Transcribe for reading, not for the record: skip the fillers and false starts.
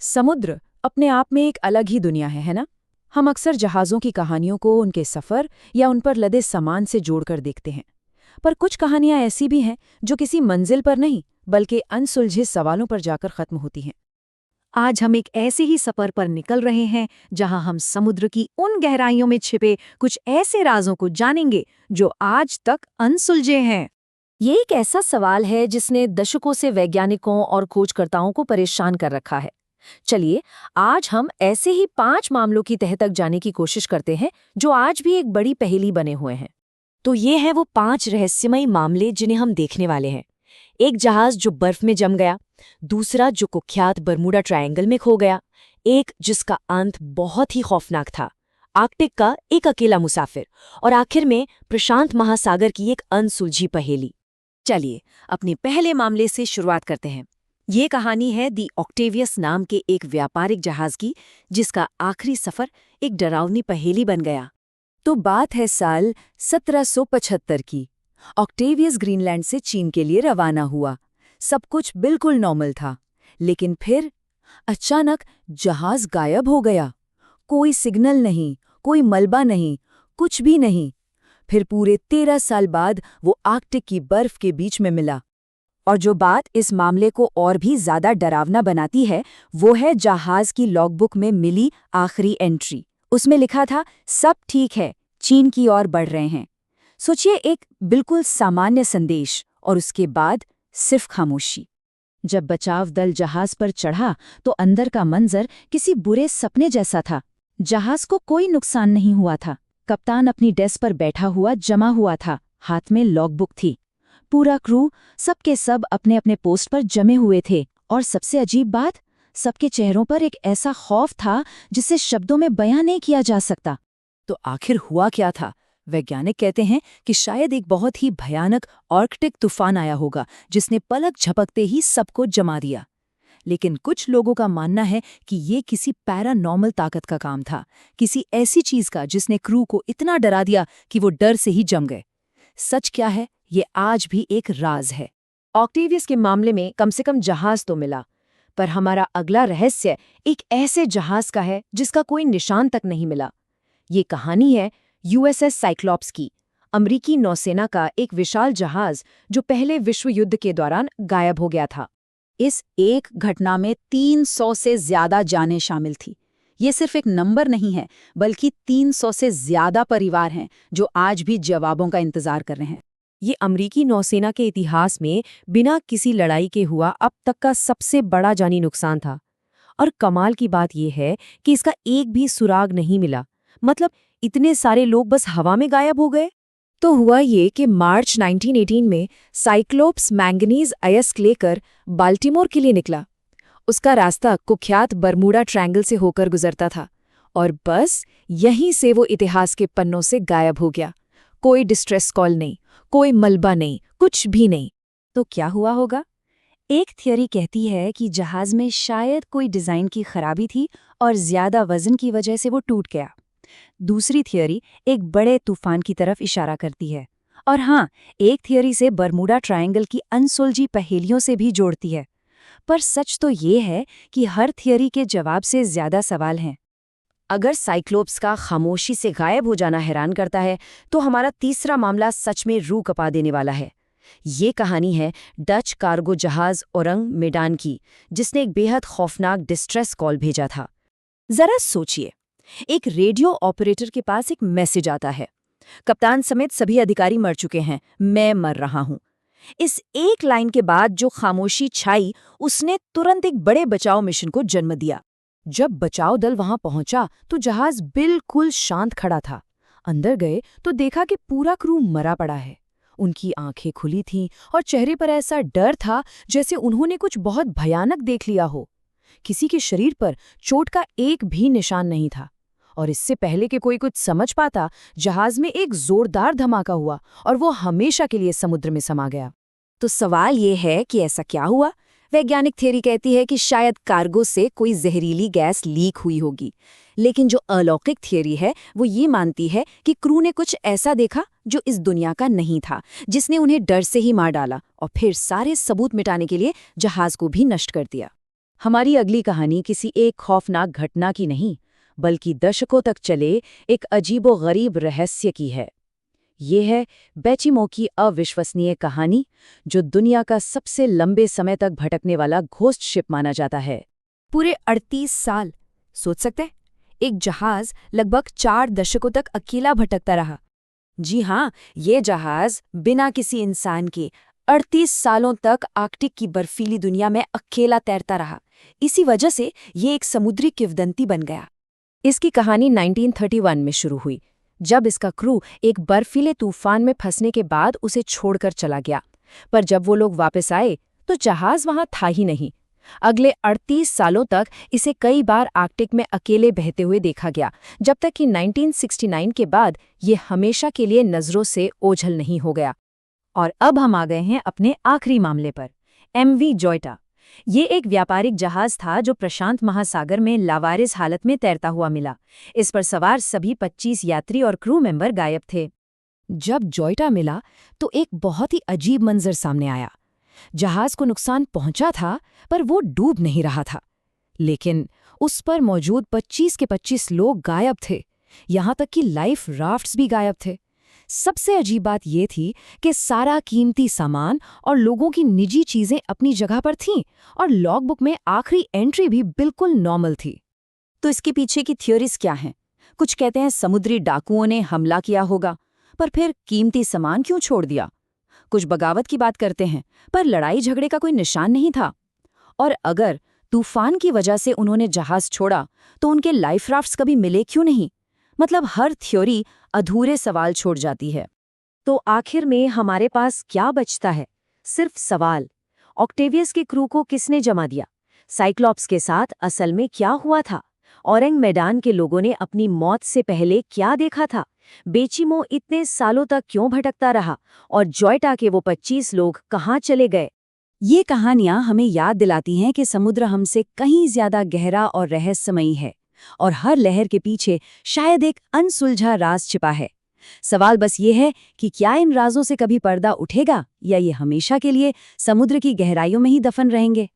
समुद्र अपने आप में एक अलग ही दुनिया है ना? हम अक्सर जहाज़ों की कहानियों को उनके सफ़र या उन पर लदे सामान से जोड़कर देखते हैं। पर कुछ कहानियां ऐसी भी हैं जो किसी मंजिल पर नहीं बल्कि अनसुलझे सवालों पर जाकर ख़त्म होती हैं। आज हम एक ऐसे ही सफर पर निकल रहे हैं जहां हम समुद्र की उन गहराइयों में छिपे कुछ ऐसे राजों को जानेंगे जो आज तक अनसुलझे हैं। ये एक ऐसा सवाल है जिसने दशकों से वैज्ञानिकों और खोजकर्ताओं को परेशान कर रखा है। चलिए, आज हम ऐसे ही 5 मामलों की तह तक जाने की कोशिश करते हैं जो आज भी एक बड़ी पहेली बने हुए हैं। तो ये हैं वो 5 रहस्यमयी मामले जिन्हें हम देखने वाले हैं। एक जहाज जो बर्फ में जम गया, दूसरा जो कुख्यात बरमूडा ट्रायंगल में खो गया, एक जिसका अंत बहुत ही खौफनाक था, आर्कटिक का एक अकेला मुसाफिर, और आखिर में प्रशांत महासागर की एक अनसुलझी पहेली। चलिए, अपने पहले मामले से शुरुआत करते हैं। ये कहानी है दी ऑक्टेवियस नाम के एक व्यापारिक जहाज की, जिसका आखिरी सफर एक डरावनी पहेली बन गया। तो बात है साल 1775 की। ऑक्टेवियस ग्रीनलैंड से चीन के लिए रवाना हुआ। सब कुछ बिल्कुल नॉर्मल था, लेकिन फिर अचानक जहाज गायब हो गया। कोई सिग्नल नहीं, कोई मलबा नहीं, कुछ भी नहीं। फिर पूरे 13 साल बाद वो आर्कटिक की बर्फ के बीच में मिला। और जो बात इस मामले को और भी ज्यादा डरावना बनाती है, वो है जहाज की लॉगबुक में मिली आखिरी एंट्री। उसमें लिखा था, सब ठीक है, चीन की ओर बढ़ रहे हैं। सोचिए, एक बिल्कुल सामान्य संदेश, और उसके बाद सिर्फ खामोशी। जब बचाव दल जहाज पर चढ़ा तो अंदर का मंजर किसी बुरे सपने जैसा था। जहाज को कोई नुकसान नहीं हुआ था। कप्तान अपनी डेस्क पर बैठा हुआ जमा हुआ था, हाथ में लॉगबुक थी। पूरा क्रू, सबके सब अपने अपने पोस्ट पर जमे हुए थे, और सबसे अजीब बात, सबके चेहरों पर एक ऐसा खौफ था जिसे शब्दों में बयां नहीं किया जा सकता। तो आखिर हुआ क्या था? वैज्ञानिक कहते हैं कि शायद एक बहुत ही भयानक आर्कटिक तूफान आया होगा जिसने पलक झपकते ही सबको जमा दिया। लेकिन कुछ लोगों का मानना है कि ये किसी पैरानॉर्मल ताकत का काम था, किसी ऐसी चीज का जिसने क्रू को इतना डरा दिया कि वो डर से ही जम गए। सच क्या है, ये आज भी एक राज है। ऑक्टेवियस के मामले में कम से कम जहाज तो मिला, पर हमारा अगला रहस्य एक ऐसे जहाज का है जिसका कोई निशान तक नहीं मिला। ये कहानी है यूएसएस साइक्लॉप्स की, अमरीकी नौसेना का एक विशाल जहाज जो पहले विश्व युद्ध के दौरान गायब हो गया था। इस एक घटना में 300 से ज्यादा जानें शामिल थी। ये सिर्फ एक नंबर नहीं है, बल्कि 300 से ज्यादा परिवार हैं जो आज भी जवाबों का इंतजार कर रहे हैं। ये अमरीकी नौसेना के इतिहास में बिना किसी लड़ाई के हुआ अब तक का सबसे बड़ा जानी नुकसान था। और कमाल की बात यह है कि इसका एक भी सुराग नहीं मिला। मतलब इतने सारे लोग बस हवा में गायब हो गए। तो हुआ ये कि मार्च 1918 में साइक्लोप्स मैंगनीज अयस्क लेकर बाल्टीमोर के लिए निकला। उसका रास्ता कुख्यात बरमूडा ट्रायंगल से होकर गुजरता था, और बस यहीं से वो इतिहास के पन्नों से गायब हो गया। कोई डिस्ट्रेस कॉल नहीं, कोई मलबा नहीं, कुछ भी नहीं। तो क्या हुआ होगा? एक थियरी कहती है कि जहाज में शायद कोई डिजाइन की खराबी थी और ज्यादा वजन की वजह से वो टूट गया। दूसरी थियरी एक बड़े तूफान की तरफ इशारा करती है। और हाँ, एक थियरी से बरमूडा ट्रायंगल की अनसुलझी पहेलियों से भी जोड़ती है। पर सच तो ये है कि हर थियरी के जवाब से ज्यादा सवाल हैं। अगर साइक्लोप्स का खामोशी से गायब हो जाना हैरान करता है, तो हमारा तीसरा मामला सच में रूह कपा देने वाला है। ये कहानी है डच कार्गो जहाज ओरंग मेडान की, जिसने एक बेहद खौफनाक डिस्ट्रेस कॉल भेजा था। जरा सोचिए, एक रेडियो ऑपरेटर के पास एक मैसेज आता है, कप्तान समेत सभी अधिकारी मर चुके हैं, मैं मर रहा हूं। इस एक लाइन के बाद जो खामोशी छाई, उसने तुरंत एक बड़े बचाव मिशन को जन्म दिया। जब बचाव दल वहां पहुंचा तो जहाज बिल्कुल शांत खड़ा था। अंदर गए तो देखा कि पूरा क्रू मरा पड़ा है। उनकी आंखें खुली थीं और चेहरे पर ऐसा डर था जैसे उन्होंने कुछ बहुत भयानक देख लिया हो। किसी के शरीर पर चोट का एक भी निशान नहीं था। और इससे पहले कि कोई कुछ समझ पाता, जहाज में एक जोरदार धमाका हुआ और वो हमेशा के लिए समुद्र में समा गया। तो सवाल ये है कि ऐसा क्या हुआ? वैज्ञानिक थ्योरी कहती है कि शायद कार्गो से कोई जहरीली गैस लीक हुई होगी। लेकिन जो अलौकिक थ्योरी है वो ये मानती है कि क्रू ने कुछ ऐसा देखा जो इस दुनिया का नहीं था, जिसने उन्हें डर से ही मार डाला और फिर सारे सबूत मिटाने के लिए जहाज को भी नष्ट कर दिया। हमारी अगली कहानी किसी एक खौफनाक घटना की नहीं, बल्कि दशकों तक चले एक अजीबो-गरीब रहस्य की है। ये है बेचिमो की अविश्वसनीय कहानी, जो दुनिया का सबसे लंबे समय तक भटकने वाला घोस्ट शिप माना जाता है। पूरे 38 साल, सोच सकते हैं? एक जहाज लगभग 4 दशकों तक अकेला भटकता रहा। जी हाँ, ये जहाज बिना किसी इंसान के 38 सालों तक आर्कटिक की बर्फीली दुनिया में अकेला तैरता रहा। इसी वजह से ये एक समुद्री किंवदंती बन गया। इसकी कहानी 1931 में शुरू हुई, जब इसका क्रू एक बर्फीले तूफान में फंसने के बाद उसे छोड़कर चला गया। पर जब वो लोग वापस आए तो जहाज वहां था ही नहीं। अगले 38 सालों तक इसे कई बार आर्कटिक में अकेले बहते हुए देखा गया, जब तक कि 1969 के बाद ये हमेशा के लिए नजरों से ओझल नहीं हो गया। और अब हम आ गए हैं अपने आखिरी मामले पर, MV जॉयटा। ये एक व्यापारिक जहाज था जो प्रशांत महासागर में लावारिस हालत में तैरता हुआ मिला। इस पर सवार सभी 25 यात्री और क्रू मेंबर गायब थे। जब जॉयटा मिला तो एक बहुत ही अजीब मंजर सामने आया। जहाज को नुकसान पहुंचा था, पर वो डूब नहीं रहा था। लेकिन उस पर मौजूद 25 के 25 लोग गायब थे। यहां तक कि लाइफ राफ्ट्स भी गायब थे। सबसे अजीब बात ये थी कि सारा कीमती सामान और लोगों की निजी चीजें अपनी जगह पर थीं, और लॉगबुक में आखिरी एंट्री भी बिल्कुल नॉर्मल थी। तो इसके पीछे की थ्योरीज क्या हैं? कुछ कहते हैं समुद्री डाकुओं ने हमला किया होगा, पर फिर कीमती सामान क्यों छोड़ दिया? कुछ बगावत की बात करते हैं, पर लड़ाई झगड़े का कोई निशान नहीं था। और अगर तूफान की वजह से उन्होंने जहाज छोड़ा, तो उनके लाइफ राफ्ट्स कभी मिले क्यों नहीं? मतलब हर थ्योरी अधूरे सवाल छोड़ जाती है। तो आखिर में हमारे पास क्या बचता है? सिर्फ सवाल। ऑक्टेवियस के क्रू को किसने जमा दिया? साइक्लॉप्स के साथ असल में क्या हुआ था? ओरंग मेडान के लोगों ने अपनी मौत से पहले क्या देखा था? बेचिमो इतने सालों तक क्यों भटकता रहा? और जॉयटा के वो 25 लोग कहाँ चले गए? ये कहानियां हमें याद दिलाती हैं कि समुद्र हमसे कहीं ज्यादा गहरा और रहस्यमयी है, और हर लहर के पीछे शायद एक अनसुलझा राज छिपा है। सवाल बस ये है कि क्या इन राजों से कभी पर्दा उठेगा, या ये हमेशा के लिए समुद्र की गहराइयों में ही दफन रहेंगे?